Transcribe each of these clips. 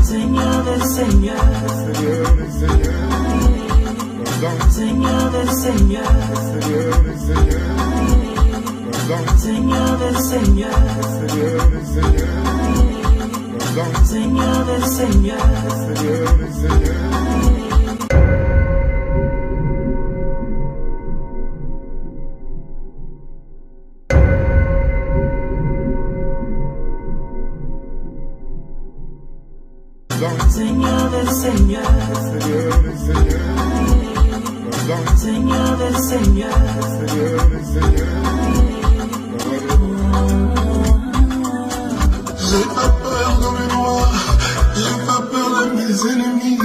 Seigneur des Seigneurs, Seigneur des Seigneurs, Seigneur des Seigneurs, Seigneur des Seigneurs. Seigneur des Seigneurs, Seigneur des Seigneurs, j'ai pas peur dans le noir, j'ai pas peur de mes ennemis,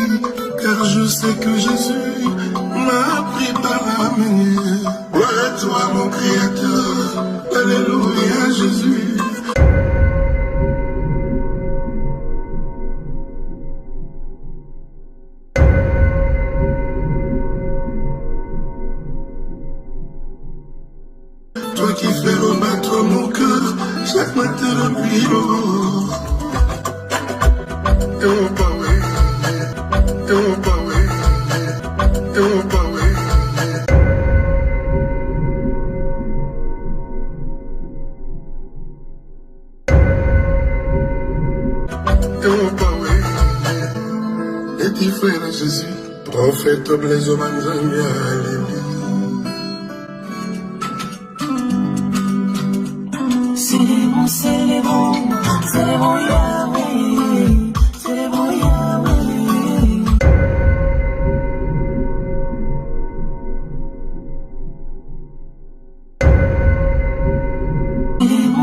car je sais que Jésus m'a appris par l'avenir. Ouais, toi mon Créateur, alléluia Jésus. Toi qui fais rebattre mon cœur chaque matin depuis l'aurore. Oh bah ouais, oh bah ouais, oh bah ouais. Oh bah ouais. Et tu frère Jésus, prophète Blaise Manzanga, alléluia. Célébrons, célébrons, célébrons Yahweh, célébrons Yahweh.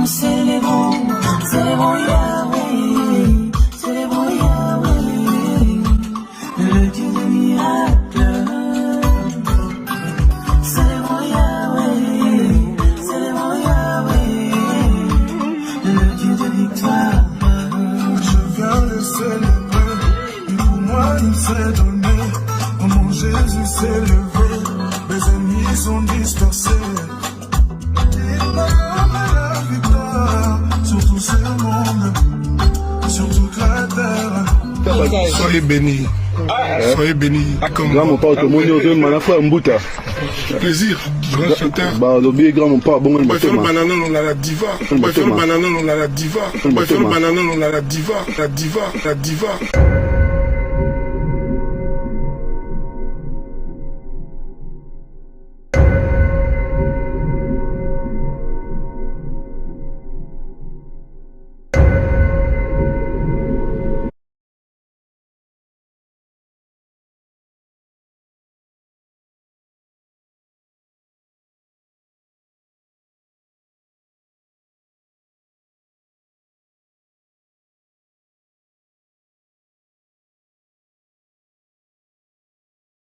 Célébrons, célébrons, célébrons Yahweh, célébrons Yahweh, le Dieu des miracles. Célébrons Yahweh, célébrons Yahweh, le Dieu de victoire. Je viens le célébrer, pour moi il s'est donné. Oh mon Jésus s'est levé, mes ennemis sont dispersés. Il m'a donné la victoire sur tout ce monde, sur toute la terre. Soyez bénis, soyez bénis. Grand mon père, tout le monde est au fois Mbuta. Plaisir, grand chanteur. Bah, l'objet grand mon père, bon, On va faire le banana, on a la diva. On va faire le banana, on a la diva. On va faire le banana, on a la diva. La diva, la diva.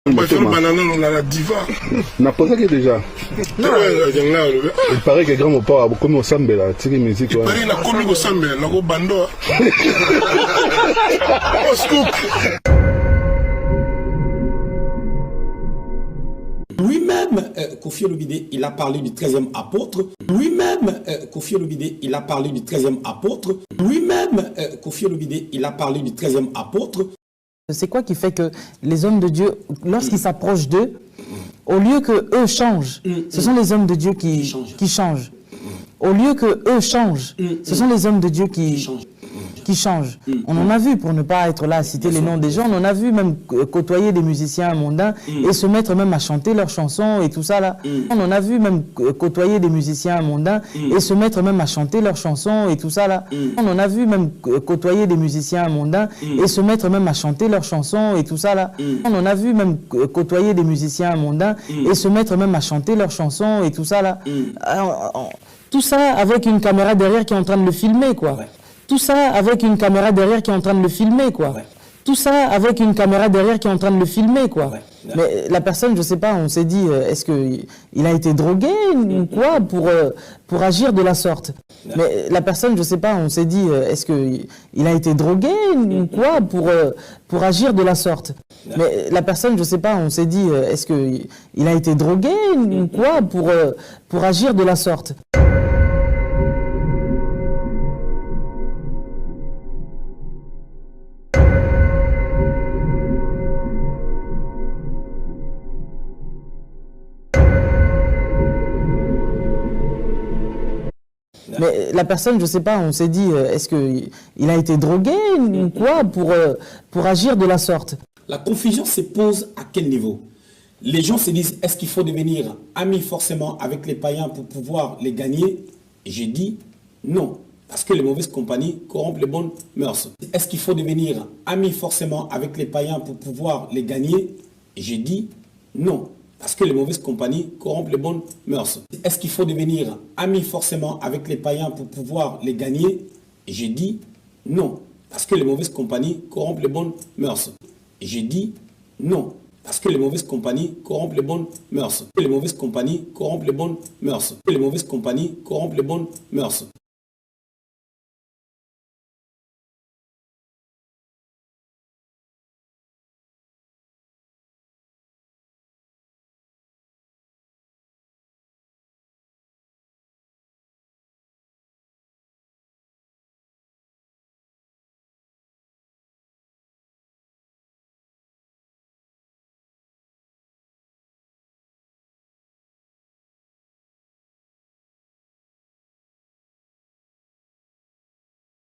On va faire le banana, on a la diva. On a pensé que déjà. Il paraît que grand mon père a commis au sambe là, tiré musique. Il paraît qu'il a commis au sambe, il a commis au bando. Oh, scoop! Lui-même, Kofi Olomide, il a parlé du 13e apôtre. Lui-même, Kofi Olomide, il a parlé du 13e apôtre. Lui-même, Kofi Olomide, il a parlé du 13e apôtre. C'est quoi qui fait que les hommes de Dieu, lorsqu'ils s'approchent d'eux, au lieu que eux changent, ce sont les hommes de Dieu qui changent. Au lieu que eux changent, ce sont les hommes de Dieu qui changent. On en a vu, pour ne pas être là à citer les noms des gens, on en a vu même côtoyer des musiciens mondains et se mettre même à chanter leurs chansons et tout ça là. On en a vu même côtoyer des musiciens mondains et se mettre même à chanter leurs chansons et tout ça là. On en a vu même côtoyer des musiciens mondains et se mettre même à chanter leurs chansons et tout ça là. On en a vu même côtoyer des musiciens mondains et se mettre même à chanter leurs chansons et tout ça là. Alors, tout ça avec une caméra derrière qui est en train de le filmer, quoi. Tout ça avec une caméra derrière qui est en train de le filmer, quoi. Tout ça avec une caméra derrière qui est en train de le filmer, quoi. Mais la personne, je sais pas, on s'est dit, est-ce qu'il a été drogué ou quoi pour agir de la sorte? Mais la personne, je sais pas, on s'est dit, est-ce qu'il a été drogué ou quoi pour agir de la sorte? Mais la personne, je sais pas, on s'est dit, est-ce qu'il a été drogué ou quoi pour agir de la sorte? Mais la personne, je ne sais pas, on s'est dit, est-ce qu'il a été drogué ou quoi pour agir de la sorte? La confusion se pose à quel niveau? Les gens se disent, est-ce qu'il faut devenir ami forcément avec les païens pour pouvoir les gagner? Et j'ai dit non, parce que les mauvaises compagnies corrompent les bonnes mœurs. Est-ce qu'il faut devenir ami forcément avec les païens pour pouvoir les gagner? Et j'ai dit non, parce que les mauvaises compagnies corrompent les bonnes mœurs. Est-ce qu'il faut devenir ami forcément avec les païens pour pouvoir les gagner? Et j'ai dit non, parce que les mauvaises compagnies corrompent les bonnes mœurs. Et j'ai dit non, parce que les mauvaises compagnies corrompent les bonnes mœurs. Les mauvaises compagnies corrompent les bonnes mœurs. Les mauvaises compagnies corrompent les bonnes mœurs.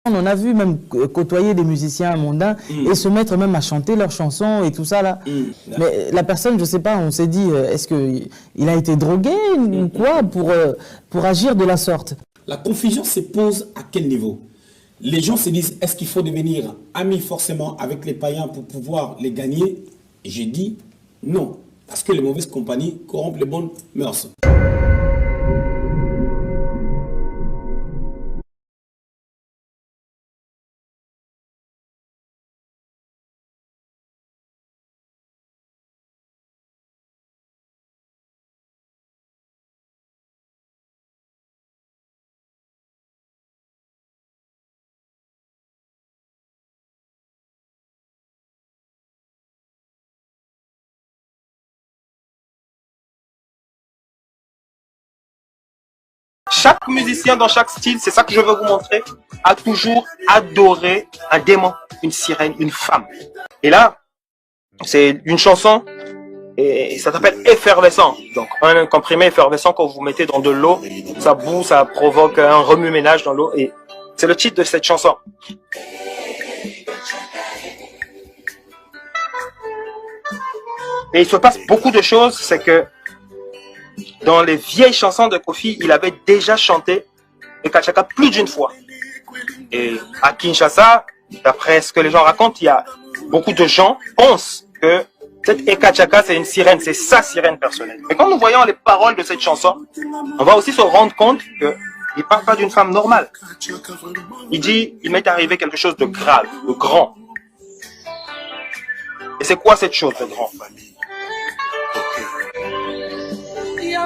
On en a vu même côtoyer des musiciens mondains et se mettre même à chanter leurs chansons et tout ça là. Mais la personne, je ne sais pas, on s'est dit, est-ce qu'il a été drogué ou quoi pour agir de la sorte? La confusion se pose à quel niveau? Les gens se disent, est-ce qu'il faut devenir ami forcément avec les païens pour pouvoir les gagner? Et j'ai dit non, parce que les mauvaises compagnies corrompent les bonnes mœurs. Chaque musicien dans chaque style, c'est ça que je veux vous montrer, a toujours adoré un démon, une sirène, une femme. Et là, c'est une chanson et ça s'appelle Effervescent. Donc un comprimé effervescent quand vous mettez dans de l'eau, ça boue, ça provoque un remue-ménage dans l'eau et c'est le titre de cette chanson. Et il se passe beaucoup de choses, c'est que dans les vieilles chansons de Kofi, il avait déjà chanté Ekachaka plus d'une fois. Et à Kinshasa, d'après ce que les gens racontent, il y a beaucoup de gens qui pensent que cette Ekachaka, c'est une sirène, c'est sa sirène personnelle. Mais quand nous voyons les paroles de cette chanson, on va aussi se rendre compte qu'il ne parle pas d'une femme normale. Il dit, il m'est arrivé quelque chose de grave, de grand. Et c'est quoi cette chose de grand? Il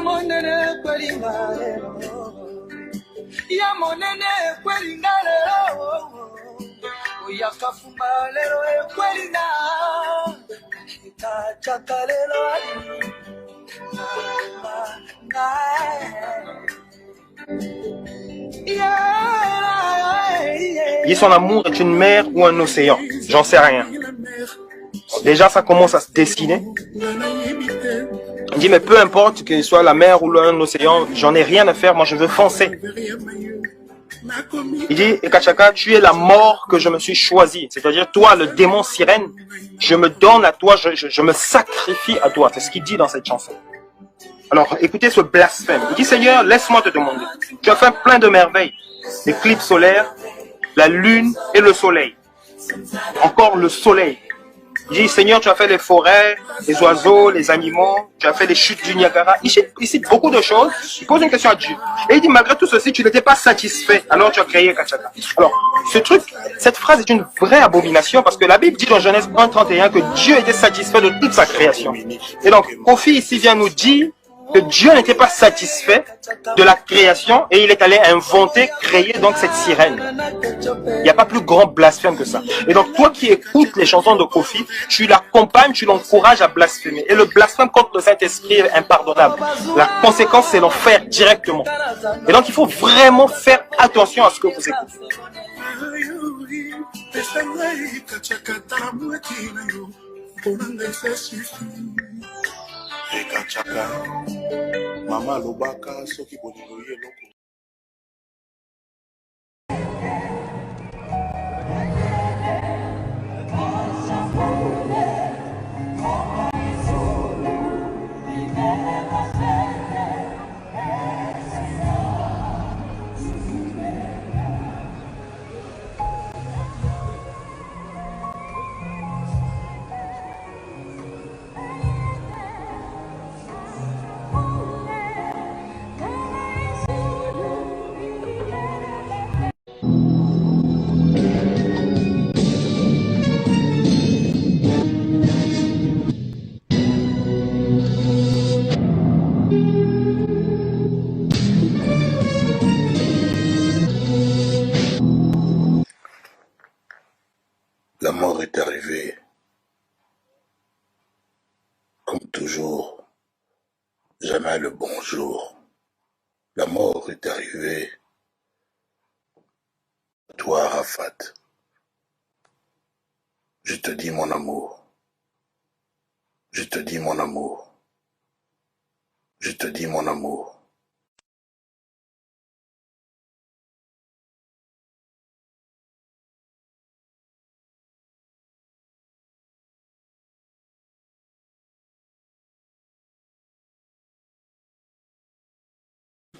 dit son amour est une mer ou un océan. J'en sais rien. Déjà, ça commence à se dessiner. Il dit, mais peu importe que ce soit la mer ou un océan, j'en ai rien à faire, moi je veux foncer. Il dit, Ekachaka, tu es la mort que je me suis choisi. C'est-à-dire, toi, le démon sirène, je me donne à toi, je me sacrifie à toi. C'est ce qu'il dit dans cette chanson. Alors, écoutez ce blasphème. Il dit, Seigneur, laisse-moi te demander. Tu as fait plein de merveilles. L'éclipse solaire, la lune et le soleil. Encore le soleil. Il dit, Seigneur, tu as fait les forêts, les oiseaux, les animaux, tu as fait les chutes du Niagara. Il cite beaucoup de choses. Il pose une question à Dieu. Et il dit, malgré tout ceci, tu n'étais pas satisfait. Alors tu as créé Ekachaka. Alors, cette phrase est une vraie abomination parce que la Bible dit dans Genèse 1:31 que Dieu était satisfait de toute sa création. Et donc, Kofi ici vient nous dire que Dieu n'était pas satisfait de la création et il est allé inventer, créer donc cette sirène. Il n'y a pas plus grand blasphème que ça. Et donc toi qui écoutes les chansons de Kofi, tu l'accompagnes, tu l'encourages à blasphémer. Et le blasphème contre le Saint-Esprit est impardonnable. La conséquence, c'est l'enfer directement. Et donc il faut vraiment faire attention à ce que vous écoutez. Ekachaka, mama lobaka soki bolingo ye loko La mort est arrivée. Comme toujours, jamais le bonjour. La mort est arrivée. Toi, Rafat, je te dis mon amour. Je te dis mon amour. Je te dis mon amour.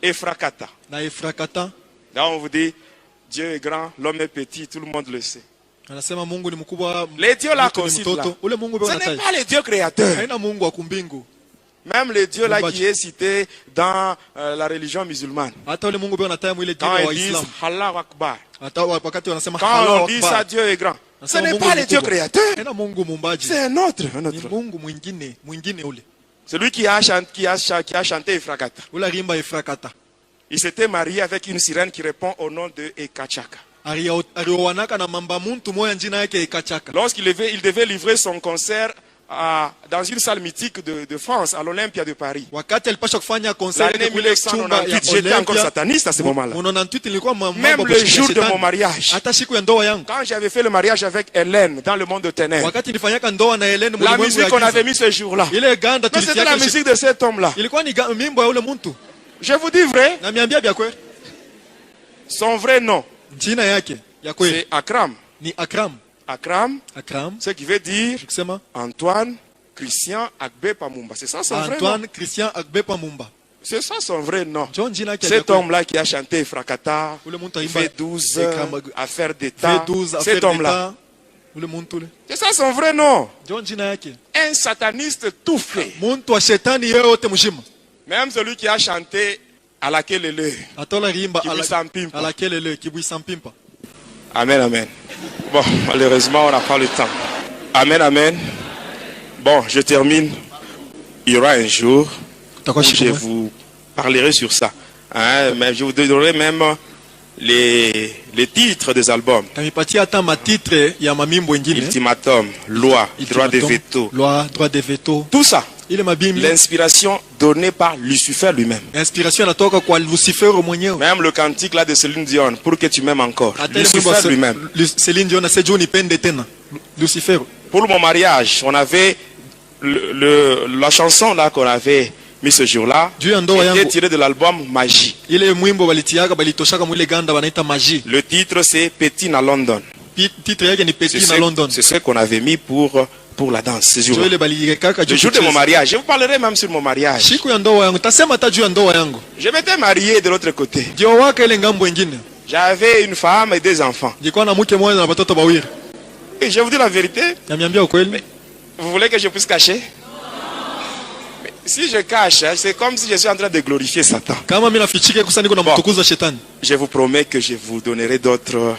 Efrakata. Na Efrakata. Là, on vous dit, Dieu est grand, l'homme est petit, tout le monde le sait. Anasema Mungu ni mkubwa. Les dieux là mtu qu'on ni cite mtoto. là, Ule Mungu ce n'est pas les dieux créateurs. Haina Mungu wa kumbingu. Même le Dieu là Mumbaji. qui est cité dans la religion musulmane. Hata ule Mungu anataja mwile Quand dini wa ils disent Islam. Allah Akbar. Hata wakati wanasema Quand Allahu on dit Akbar. ça, Dieu est grand. Ce Anasema n'est Mungu pas ni le Dieu mkubwa. créateur. Haina Mungu mumbaji. C'est un autre. Ni Mungu mwingine ule. Celui qui a chanté Efrakata. Ule rimba Efrakata. Il s'était marié avec une sirène qui répond au nom de Ekachaka. Aliowanaka na mamba muntu moya njina yake Ekachaka. Lorsqu'il devait livrer son concert dans une salle mythique de France, à l'Olympia de Paris. Wakati alipasha kufanya concert L'année kule chumba ya 1998, j'étais encore Olympia. sataniste à ce moment-là. 98 nilikuwa Même le jour de mon mariage, hata siku ya ndoa yangu. quand j'avais fait le mariage avec Hélène dans le monde de ténèbres, Wakati nilifanyaka ndoa na Helen la mlimwengu musique ya qu'on giza. avait mis ce jour-là, Ile ganda mais c'était la tulitiaka musique de cet homme-là. ilikuwa ni mimbo ya ule muntu. Je vous dis vrai, Na miambia bya kweli. son vrai nom, Jina yake ya kweli c'est Akram. ni Akram. Akram, Akram. ce qui veut dire Tukisema Antoine Christian Agbe Pamumba. C'est ça son vrai nom. Antoine Christian Agbepa Mumba. C'est ça son vrai nom. John jina yake Cet homme-là qui a chanté Frakata, ule muntu aimba V12, Ekram- affaire d'État, V12 cet affaire homme-là. d'État. Ule muntu ule. C'est ça son vrai nom. John jina yake. Un sataniste tout fait. Muntu wa shetani yote mshima. Même celui qui a chanté à laquelle elle est. Atola rimba Kibui Sampimpa. ala kelele Kibui Sampimpa. Amen, amen. Bon, malheureusement, on n'a pas le temps. Amen, amen. Bon, je termine. Il y aura un jour où je vous parlerai sur ça. Hein, mais je vous donnerai même les titres des albums. Kamipatia hata matitre ya mamimbo ingine. Ultimatum, loi, droit de veto. Loi, droit de veto. Tout ça. Ile mabimbi. L'inspiration donnée par Lucifer lui-même. Inspiration inatoka kwa Lucifer mwenyewe. Même le cantique là de Céline Dion, pour que tu m'aimes encore. Hata ile Lucifer mwimbo lui-même. Céline Dion asejo nipende tena. Lucifer. Pour mon mariage, on avait la chanson là qu'on avait mis ce jour-là était tirée de l'album Magie. Ile mwimbo balitiaga balitoshaka mwile ganda banaita Magie. Le titre c'est Petit à London. Titre yake ni Petit à London. C'est ce qu'on avait mis pour la danse ce jour-là. Le jour de mon mariage, je vous parlerai même sur mon mariage. Siku ya ndoa yangu, tasema hata juu ya ndoa yangu. Je m'étais marié de l'autre côté. Ndio waka ile ngambo nyingine. J'avais une femme et des enfants. Nilikuwa na mke mmoja na watoto wawili. Et je vous dis la vérité. Namiambia ukweli. Vous voulez que je puisse cacher? Mais si je cache, c'est comme si je suis en train de glorifier Satan. Kama mimi nafichike kusa niko namtukuza shetani. Je vous promets que je vous donnerai d'autres.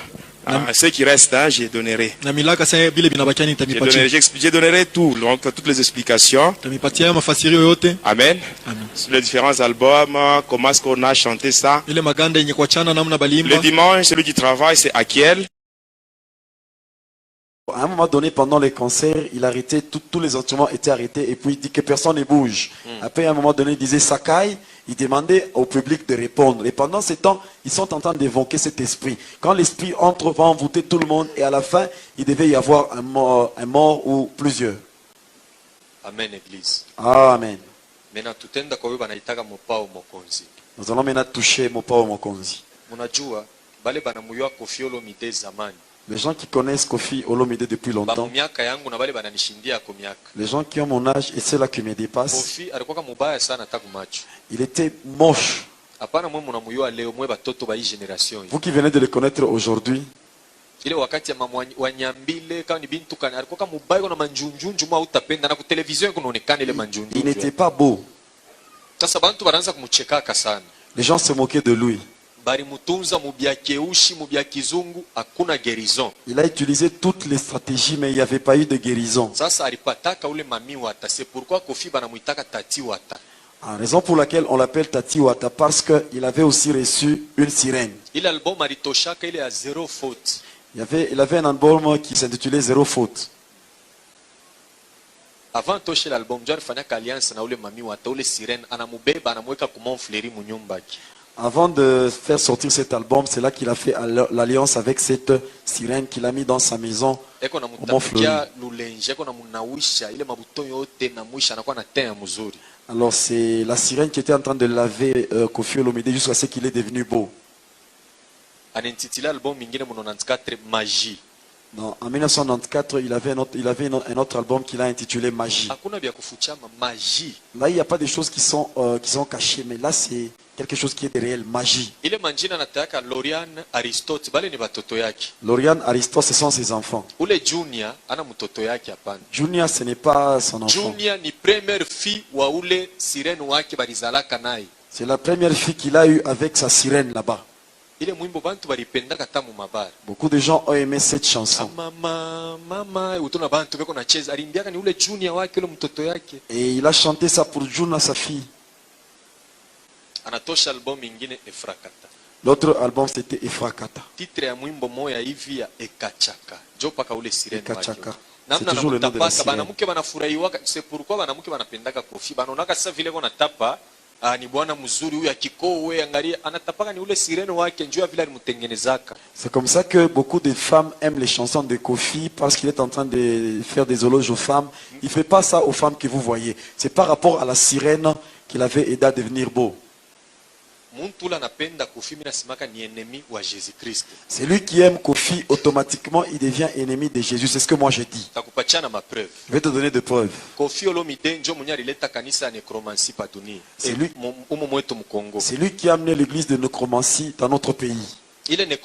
Ceux qui restent, hein, je donnerai. Je donnerai tout, donc toutes les explications. Amen. Sur les différents albums, comment est-ce qu'on a chanté ça. Le dimanche, celui qui travaille, c'est Akiel. À un moment donné, pendant les concerts, il arrêtait, tous les instruments étaient arrêtés et puis il dit que personne ne bouge. Après, à un moment donné, il disait Sakai, il demandait au public de répondre. Et pendant ce temps, ils sont en train d'évoquer cet esprit. Quand l'esprit entre, va envoûter tout le monde et à la fin, il devait y avoir un mort ou plusieurs. Amen, Église. Amen. Nous allons maintenant toucher Mopao Mokonzi. Les gens qui connaissent Kofi Olomide depuis longtemps, les gens qui ont mon âge et ceux-là qui me dépassent, il était moche. Vous qui venez de le connaître aujourd'hui, il n'était pas beau. Les gens se moquaient de lui. Il a utilisé toutes les stratégies, mais il n'y avait pas eu de guérison. La raison pour laquelle on l'appelle Tati Wata, parce qu'il avait aussi reçu une sirène. Il avait un album qui s'intitulait Zéro Faute. Avant toshe l'album, Dieu alifanyaka alliance na ule mami wata ule sirene anamubeba anamweka kumonfleri munyumbaki. Avant de faire sortir cet album, c'est là qu'il a fait l'alliance avec cette sirène qu'il a mis dans sa maison au Mont-Fleury. Alors c'est la sirène qui était en train de laver Koffi Olomide jusqu'à ce qu'il est devenu beau. Non, en 1994, il avait un autre album qu'il a intitulé Magie. Là, il n'y a pas de choses qui sont cachées, mais là, c'est quelque chose qui est de réel, magie. Lauriane, Aristote, ce sont ses enfants. Junior, ce n'est pas son enfant. C'est la première fille qu'il a eue avec sa sirène là-bas. Beaucoup de gens ont aimé cette chanson. Et il a chanté ça pour Juna, sa fille. L'autre album c'était Efrakata. Ekachaka. C'est toujours le nom de la sirène. C'est pourquoi banamuke banapendaka Koffi banaonaka sa vile kona tapa ni bwana mzuri huyu akikowe angalia anatapaka ni ule sirene wake njoo vile alimutengenezaka. C'est comme ça que beaucoup de femmes aiment les chansons de Koffi parce qu'il est en train de faire des éloges aux femmes. Il fait pas ça aux femmes que vous voyez. C'est par rapport à la sirène qu'il avait aidé à devenir beau. C'est lui qui aime Koffi, automatiquement il devient ennemi de Jésus. C'est ce que moi je dis. Je vais te donner des preuves. C'est lui qui a amené l'église de nécromancie dans notre pays. C'est-à-dire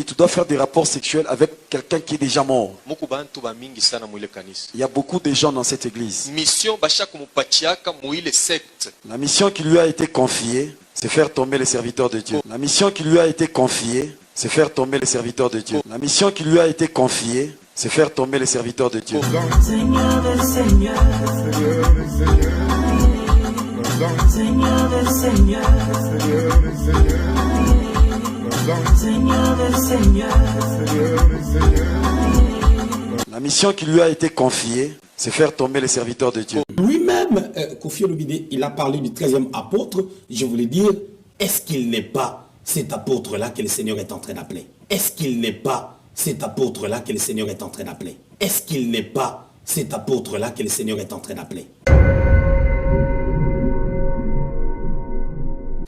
tu dois faire des rapports sexuels avec quelqu'un qui est déjà mort. Il y a beaucoup de gens dans cette église. La mission qui lui a été confiée, c'est faire tomber les serviteurs de Dieu. La mission qui lui a été confiée, c'est faire tomber les serviteurs de Dieu. La mission qui lui a été confiée, c'est faire tomber les serviteurs de Dieu. Seigneur des Seigneurs, Seigneur des Seigneurs, Seigneur des Seigneurs. La mission qui lui a été confiée, c'est faire tomber les serviteurs de Dieu. Lui-même, Koffi Olomide, il a parlé du 13e apôtre. Je voulais dire, est-ce qu'il n'est pas cet apôtre-là que le Seigneur est en train d'appeler? Est-ce qu'il n'est pas cet apôtre-là que le Seigneur est en train d'appeler? Est-ce qu'il n'est pas cet apôtre-là que le Seigneur est en train d'appeler?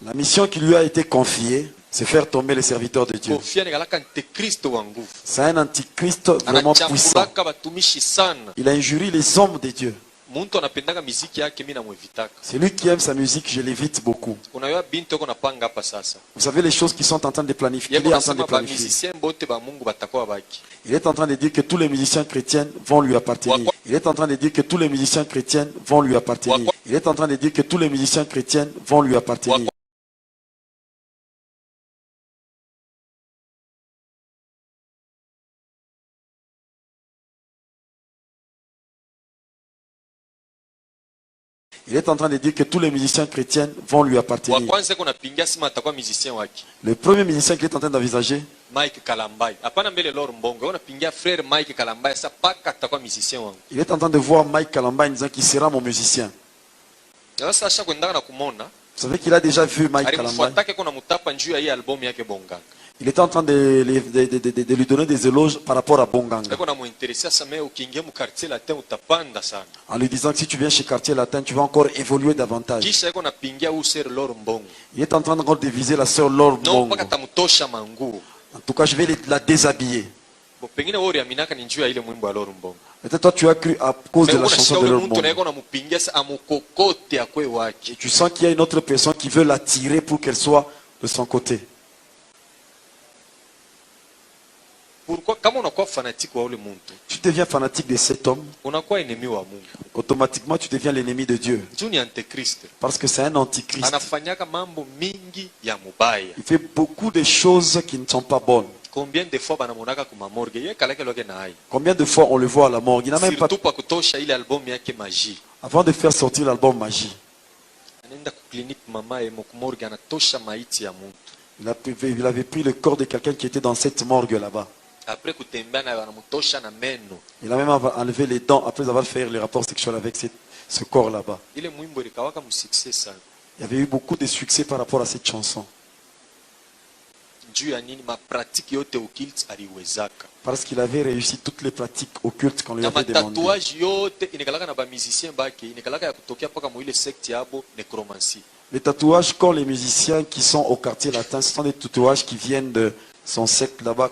La mission qui lui a été confiée, c'est faire tomber les serviteurs de Dieu. C'est un antichrist vraiment puissant. Il a injurié les hommes de Dieu. C'est lui qui aime sa musique, je l'évite beaucoup. Vous savez les choses qui sont en train de planifier. Il est en train de planifier. Il est en train de dire que tous les musiciens chrétiens vont lui appartenir. Il est en train de dire que tous les musiciens chrétiens vont lui appartenir. Il est en train de dire que tous les musiciens chrétiens vont lui appartenir. Il est en train de dire que tous les musiciens chrétiens vont lui appartenir. Le premier musicien qu'il est en train d'envisager, il est en train de voir Mike Kalambay disant qu'il sera mon musicien. Vous savez qu'il a déjà vu Mike Kalambay. Il était en train de lui donner des éloges par rapport à Bonganga. En lui disant que si tu viens chez Quartier Latin, tu vas encore évoluer davantage. Il est en train encore de viser la sœur Laure Mbongo. En tout cas, je vais la déshabiller. Peut-être toi tu as cru à cause de la chanson de Laure Mbongo. Et tu sens qu'il y a une autre personne qui veut l'attirer pour qu'elle soit de son côté. Pourquoi, comme on a fanatique tu deviens fanatique de cet homme, automatiquement tu deviens l'ennemi de Dieu. Parce que c'est un antichrist. Il fait beaucoup de choses qui ne sont pas bonnes. Combien de fois on le voit à la morgue? Il n'a même pas... Avant de faire sortir l'album Magie, Il avait pris le corps de quelqu'un qui était dans cette morgue là-bas. Après kutembea naye wanamtosha na meno. Il a même enlevé les dents après avoir fait le rapport sexuel avec ce corps là-bas. Ile mwimbo likawaka musuccès sana. Il y avait eu beaucoup de succès par rapport à cette chanson. Juu ya nini mapratique yote occulte aliwezaka. Parce qu'il avait réussi toutes les pratiques occultes qu'on lui avait Na demandé. tatouage yote inekalaka na ba musicien baki inekalaka ya kutokea paka mu ile secte yabo necromancie. Les tatouages qu'ont les musiciens qui sont au quartier latin, ce sont des tatouages qui viennent de son secte là-bas,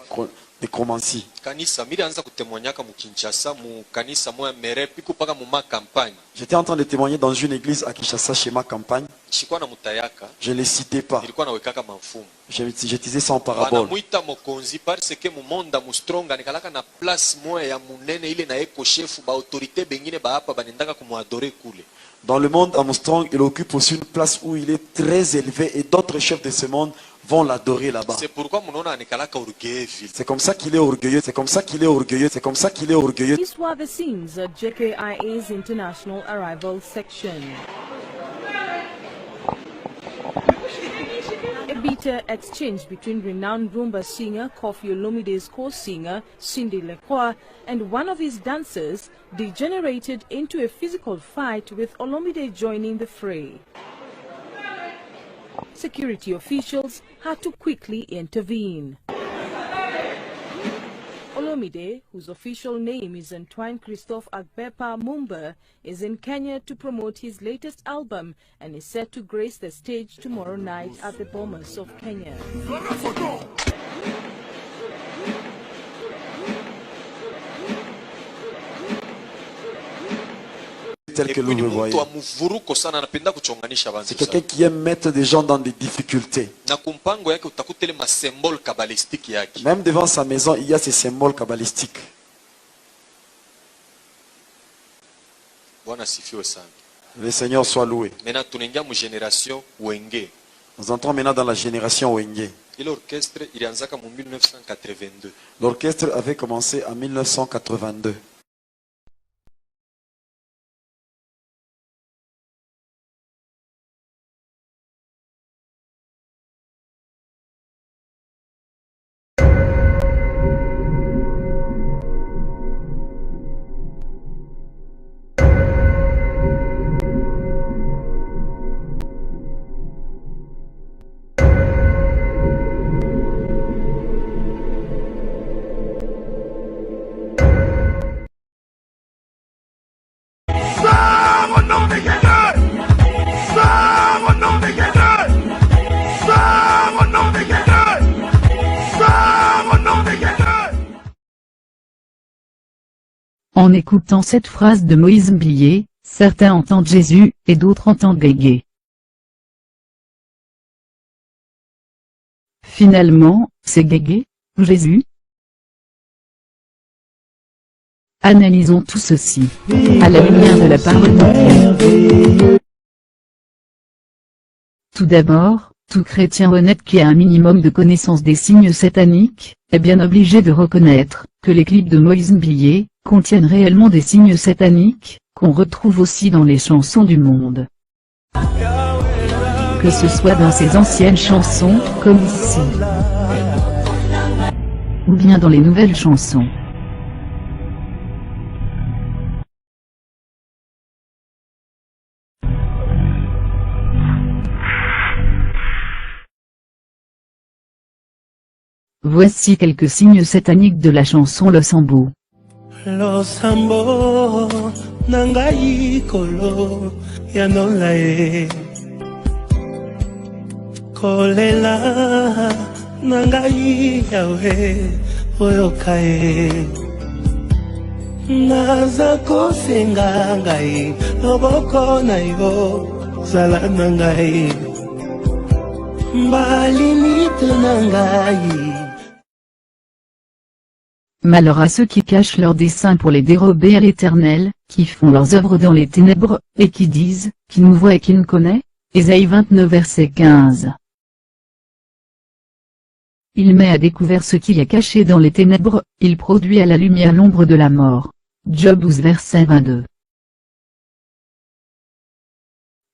nécromancie. Kanisa mili anza kutemwanyaka mu Kinshasa mu kanisa moya mere piku paka mu ma campagne. J'étais en train de témoigner dans une église à Kinshasa chez ma campagne. Shikwa na mutayaka. Je ne les citais pas. Ilikuwa na wekaka mafumu. Je disais ça en parabole. Wanamuita mokonzi parce que mu monda mu stronga nikalaka na place moya ya munene ile na eko chef ba autorité bengine ba hapa banendaka kumuadore kule. Dans le monde, Armstrong, il occupe aussi une place où il est très élevé et d'autres chefs de ce monde vont l'adorer là-bas. C'est pourquoi munaona anikalaka orgueilleux. C'est comme ça qu'il est orgueilleux, c'est comme ça qu'il est orgueilleux, c'est comme ça qu'il est orgueilleux. These were the scenes at JKIA's International Arrival Section. A bitter exchange between renowned Rumba singer Koffi Olomide's co-singer Cindy Lecroix and one of his dancers degenerated into a physical fight, with Olomide joining the fray. Security officials had to quickly intervene. Olomide, whose official name is Antoine Christophe Agbepa Mumba, is in Kenya to promote his latest album and is set to grace the stage tomorrow night at the Bomas of Kenya. Tel que nous le voyons. C'est quelqu'un qui aime mettre des gens dans des difficultés. Même devant sa maison, il y a ces symboles kabbalistiques. Le Seigneur soit loué. Nous entrons maintenant dans la génération Wenge. L'orchestre avait commencé en 1982. En écoutant cette phrase de Moïse Mbilé, certains entendent Jésus, et d'autres entendent Guégué. Finalement, c'est Guégué, ou Jésus? Analysons tout ceci, à la lumière de la parole de Dieu. Tout d'abord, tout chrétien honnête qui a un minimum de connaissance des signes sataniques, est bien obligé de reconnaître que les clips de Moïse Mbilé contiennent réellement des signes sataniques, qu'on retrouve aussi dans les chansons du monde. Que ce soit dans ses anciennes chansons, comme ici, ou bien dans les nouvelles chansons. Voici quelques signes sataniques de la chanson Le Sambo. Losambo nangai kolo ya nolae kolela nangai yawe oyokae naza kosenga ngai loboko na yo zala nangai mbalimite nangai. Malheur à ceux qui cachent leurs desseins pour les dérober à l'Éternel, qui font leurs œuvres dans les ténèbres, et qui disent, qui nous voit et qui nous connaît. Ésaïe 29 verset 15. Il met à découvert ce qui est caché dans les ténèbres, il produit à la lumière l'ombre de la mort. Job 12 verset 22.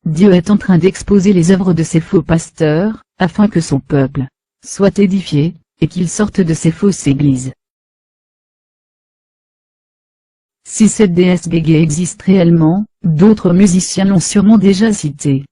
Dieu est en train d'exposer les œuvres de ses faux pasteurs, afin que son peuple, soit édifié, et qu'il sorte de ces fausses églises. Si cette déesse Gégé existe réellement, d'autres musiciens l'ont sûrement déjà citée.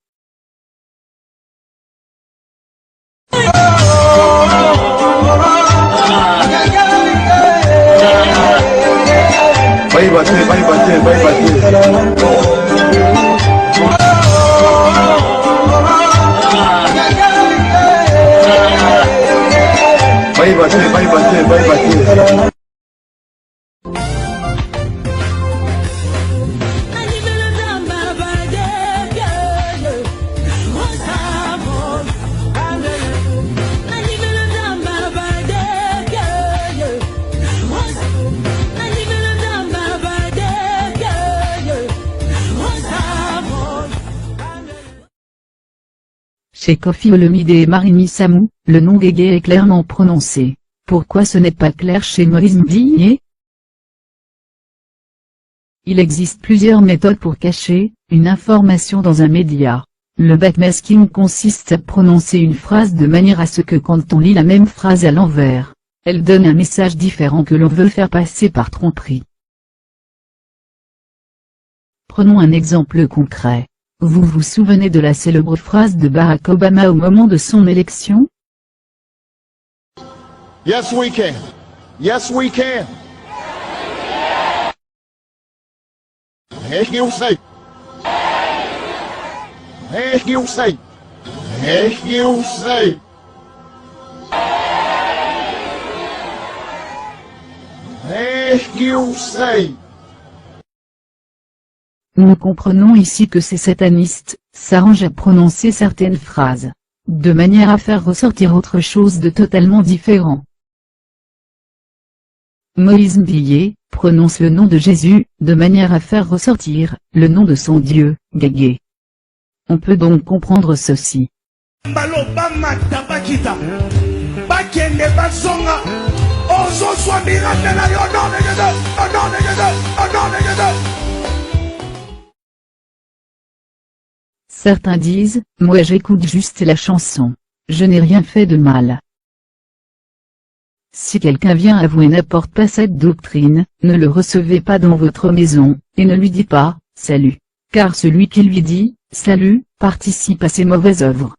Chez Koffi Olomide et Marini Samou, le nom Gégé est clairement prononcé. Pourquoi ce n'est pas clair chez Moïse Mbilé? Il existe plusieurs méthodes pour cacher une information dans un média. Le backmasking consiste à prononcer une phrase de manière à ce que quand on lit la même phrase à l'envers, elle donne un message différent que l'on veut faire passer par tromperie. Prenons un exemple concret. Vous vous souvenez de la célèbre phrase de Barack Obama au moment de son élection? Yes, we can. Yes, we can. You say. You say. You say. You say. Nous comprenons ici que ces satanistes s'arrangent à prononcer certaines phrases, de manière à faire ressortir autre chose de totalement différent. Moïse Mbilé prononce le nom de Jésus, de manière à faire ressortir le nom de son Dieu, Gégé. On peut donc comprendre ceci. Certains disent, moi j'écoute juste la chanson. Je n'ai rien fait de mal. Si quelqu'un vient à vous et n'apporte pas cette doctrine, ne le recevez pas dans votre maison, et ne lui dites pas, salut. Car celui qui lui dit, salut, participe à ses mauvaises œuvres.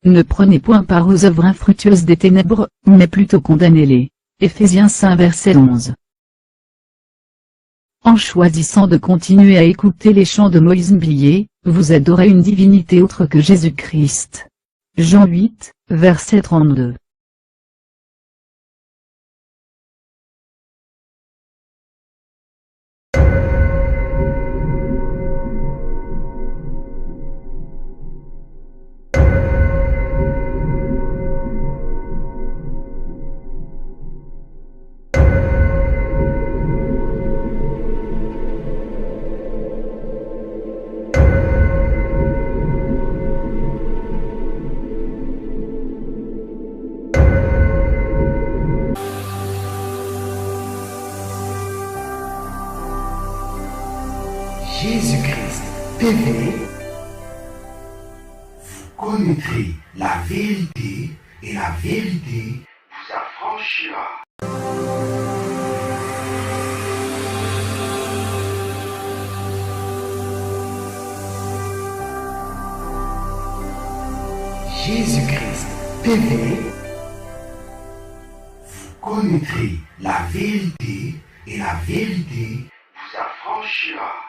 Ne prenez point part aux œuvres infructueuses des ténèbres, mais plutôt condamnez-les. Éphésiens 5 verset 11. En choisissant de continuer à écouter les chants de Moïse Mbilé, vous adorez une divinité autre que Jésus-Christ. Jean 8, verset 32. Jésus-Christ TV, vous connaîtrez la vérité et la vérité vous affranchira. Jésus-Christ TV, vous connaîtrez la vérité et la vérité vous affranchira.